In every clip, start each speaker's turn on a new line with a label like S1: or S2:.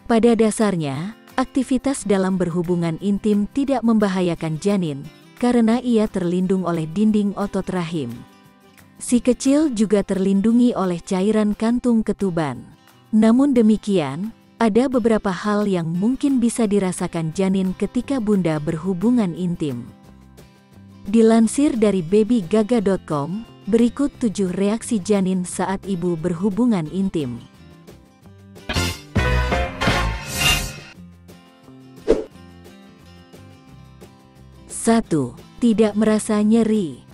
S1: Pada dasarnya, aktivitas dalam berhubungan intim tidak membahayakan janin, karena ia terlindung oleh dinding otot rahim. Si kecil juga terlindungi oleh cairan kantung ketuban. Namun demikian, ada beberapa hal yang mungkin bisa dirasakan janin ketika bunda berhubungan intim. Dilansir dari babygaga.com, berikut 7 reaksi janin saat ibu berhubungan intim. 1. Tidak merasa nyeri.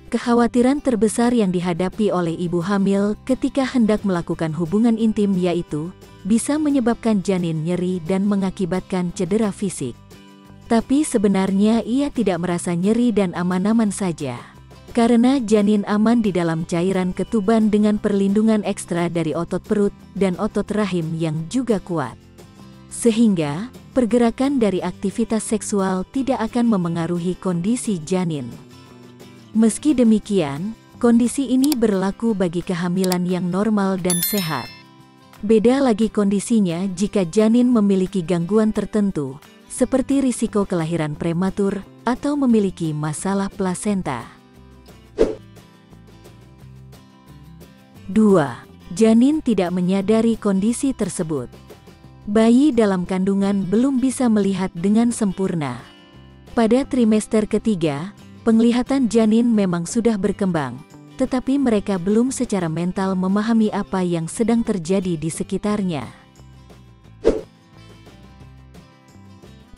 S1: Kekhawatiran terbesar yang dihadapi oleh ibu hamil ketika hendak melakukan hubungan intim yaitu bisa menyebabkan janin nyeri dan mengakibatkan cedera fisik. Tapi sebenarnya ia tidak merasa nyeri dan aman-aman saja. Karena janin aman di dalam cairan ketuban dengan perlindungan ekstra dari otot perut dan otot rahim yang juga kuat. Sehingga, pergerakan dari aktivitas seksual tidak akan memengaruhi kondisi janin. Meski demikian, kondisi ini berlaku bagi kehamilan yang normal dan sehat. Beda lagi kondisinya jika janin memiliki gangguan tertentu, seperti risiko kelahiran prematur atau memiliki masalah plasenta. 2. Janin tidak menyadari kondisi tersebut. Bayi dalam kandungan belum bisa melihat dengan sempurna. Pada trimester ketiga, penglihatan janin memang sudah berkembang, tetapi mereka belum secara mental memahami apa yang sedang terjadi di sekitarnya. 3.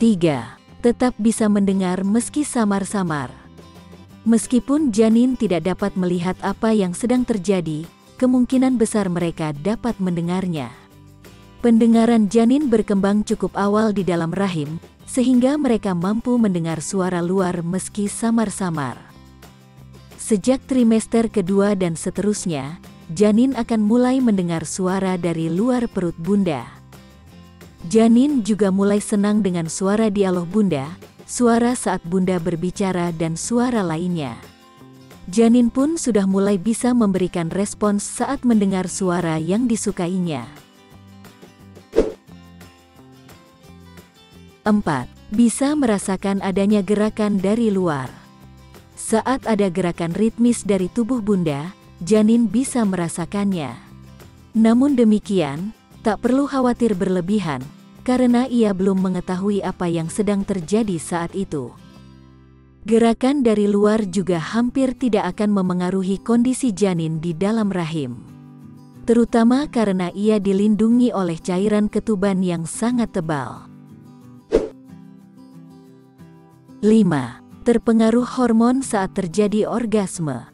S1: Tetap bisa mendengar meski samar-samar. Meskipun janin tidak dapat melihat apa yang sedang terjadi, kemungkinan besar mereka dapat mendengarnya. Pendengaran janin berkembang cukup awal di dalam rahim, sehingga mereka mampu mendengar suara luar meski samar-samar. Sejak trimester kedua dan seterusnya, janin akan mulai mendengar suara dari luar perut bunda. Janin juga mulai senang dengan suara dialog bunda, suara saat bunda berbicara dan suara lainnya. Janin pun sudah mulai bisa memberikan respons saat mendengar suara yang disukainya. 4. Bisa merasakan adanya gerakan dari luar. Saat ada gerakan ritmis dari tubuh bunda, janin bisa merasakannya. Namun demikian, tak perlu khawatir berlebihan, karena ia belum mengetahui apa yang sedang terjadi saat itu. Gerakan dari luar juga hampir tidak akan memengaruhi kondisi janin di dalam rahim. Terutama karena ia dilindungi oleh cairan ketuban yang sangat tebal. 5. Terpengaruh hormon saat terjadi orgasme.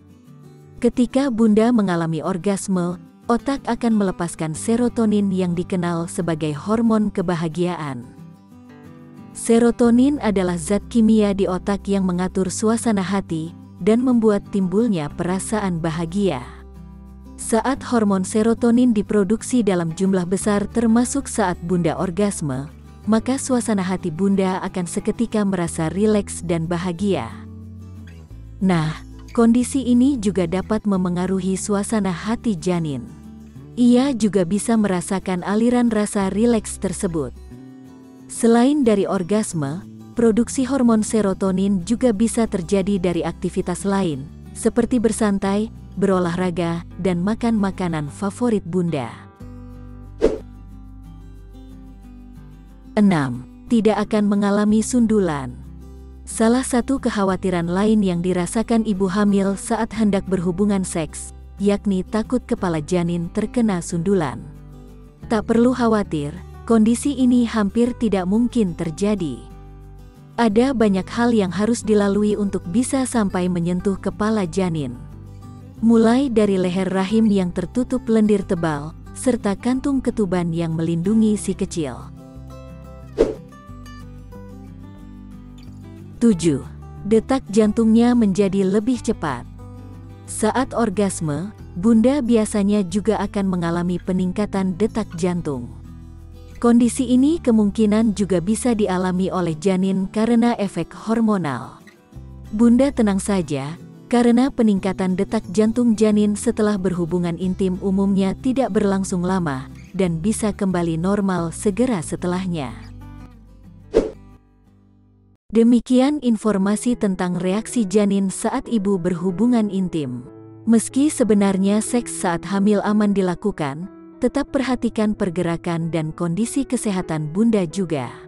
S1: Ketika bunda mengalami orgasme, otak akan melepaskan serotonin yang dikenal sebagai hormon kebahagiaan. Serotonin adalah zat kimia di otak yang mengatur suasana hati dan membuat timbulnya perasaan bahagia. Saat hormon serotonin diproduksi dalam jumlah besar termasuk saat bunda orgasme, maka suasana hati bunda akan seketika merasa rileks dan bahagia. Nah, kondisi ini juga dapat memengaruhi suasana hati janin. Ia juga bisa merasakan aliran rasa rileks tersebut. Selain dari orgasme, produksi hormon serotonin juga bisa terjadi dari aktivitas lain, seperti bersantai, berolahraga, dan makan makanan favorit bunda. 6. Tidak akan mengalami sundulan. Salah satu kekhawatiran lain yang dirasakan ibu hamil saat hendak berhubungan seks, yakni takut kepala janin terkena sundulan. Tak perlu khawatir, kondisi ini hampir tidak mungkin terjadi. Ada banyak hal yang harus dilalui untuk bisa sampai menyentuh kepala janin. Mulai dari leher rahim yang tertutup lendir tebal, serta kantung ketuban yang melindungi si kecil. 7. Detak jantungnya menjadi lebih cepat. Saat orgasme, bunda biasanya juga akan mengalami peningkatan detak jantung. Kondisi ini kemungkinan juga bisa dialami oleh janin karena efek hormonal. Bunda tenang saja, Karena peningkatan detak jantung janin setelah berhubungan intim umumnya tidak berlangsung lama dan bisa kembali normal segera setelahnya. Demikian informasi tentang reaksi janin saat ibu berhubungan intim. Meski sebenarnya seks saat hamil aman dilakukan, tetap perhatikan pergerakan dan kondisi kesehatan Bunda juga.